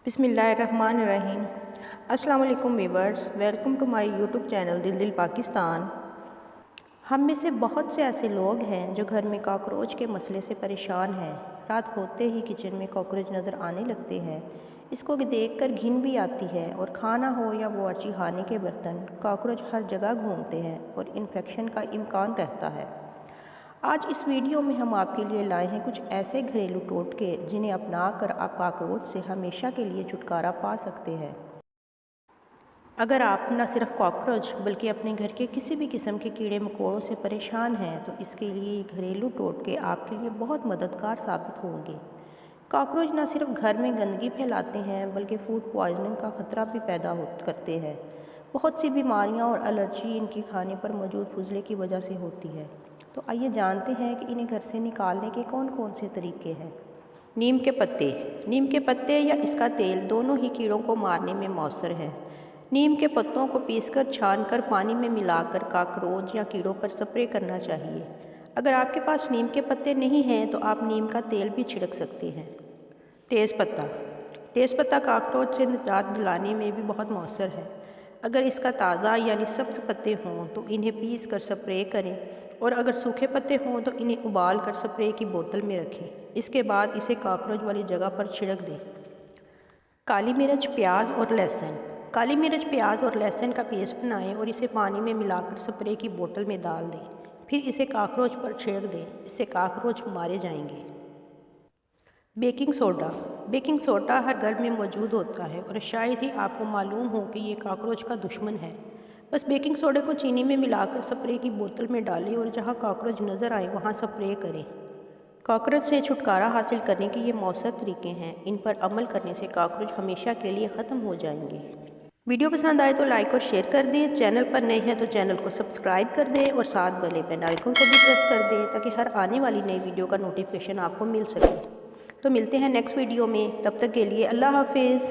बिस्मिल्लाहिर्रहमानिर्रहीम। अस्सलाम वालेकुम viewers, welcome to my YouTube channel Dil Pakistan. हम में से बहुत से ऐसे लोग हैं जो घर में कॉकरोच के मसले से परेशान हैं। रात होते ही किचन में कॉकरोच नज़र आने लगते हैं। इसको देखकर घिन भी आती है और खाना हो या बावर्ची खाने के बर्तन, कॉकरोच हर जगह घूमते हैं और इन्फेक्शन का इम्कान रहता है। आज इस वीडियो में हम आपके लिए लाए हैं कुछ ऐसे घरेलू टोटके जिन्हें अपनाकर आप कॉकरोच से हमेशा के लिए छुटकारा पा सकते हैं। अगर आप न सिर्फ कॉकरोच बल्कि अपने घर के किसी भी किस्म के कीड़े मकोड़ों से परेशान हैं तो इसके लिए ये घरेलू टोटके आपके लिए बहुत मददगार साबित होंगे। कॉकरोच न सिर्फ घर में गंदगी फैलाते हैं बल्कि फूड पॉइजनिंग का ख़तरा भी पैदा करते हैं। बहुत सी बीमारियां और एलर्जी इनके खाने पर मौजूद फुजले की वजह से होती है। तो आइए जानते हैं कि इन्हें घर से निकालने के कौन कौन से तरीके हैं। नीम के पत्ते। नीम के पत्ते या इसका तेल दोनों ही कीड़ों को मारने में मौसर है। नीम के पत्तों को पीसकर छानकर पानी में मिलाकर कॉकरोच या कीड़ों पर स्प्रे करना चाहिए। अगर आपके पास नीम के पत्ते नहीं हैं तो आप नीम का तेल भी छिड़क सकते हैं। तेज़पत्ता। तेज़पत्ता कॉकरोच से निजात दिलाने में भी बहुत मौसर है। अगर इसका ताज़ा यानी सब्ज़ पत्ते हों तो इन्हें पीस कर स्प्रे करें और अगर सूखे पत्ते हों तो इन्हें उबाल कर स्प्रे की बोतल में रखें। इसके बाद इसे कॉकरोच वाली जगह पर छिड़क दें। काली मिर्च, प्याज और लहसुन। काली मिर्च, प्याज और लहसुन का पेस्ट बनाएं और इसे पानी में मिलाकर स्प्रे की बोतल में डाल दें। फिर इसे कॉकरोच पर छिड़क दें। इससे कॉकरोच मारे जाएंगे। Baking soda. बेकिंग सोडा हर घर में मौजूद होता है और शायद ही आपको मालूम हो कि ये कॉकरोच का दुश्मन है। बस बेकिंग सोडे को चीनी में मिलाकर स्प्रे की बोतल में डालें और जहां कॉकरोच नज़र आए वहां स्प्रे करें। कॉकरोच से छुटकारा हासिल करने के ये मौसर तरीके हैं। इन पर अमल करने से कॉकरोच हमेशा के लिए ख़त्म हो जाएंगे। वीडियो पसंद आए तो लाइक और शेयर कर दें। चैनल पर नए हैं तो चैनल को सब्सक्राइब कर दें और साथ वाले बेल आइकन को भी प्रेस कर दें ताकि हर आने वाली नई वीडियो का नोटिफिकेशन आपको मिल सके। तो मिलते हैं नेक्स्ट वीडियो में, तब तक के लिए अल्लाह हाफिज़।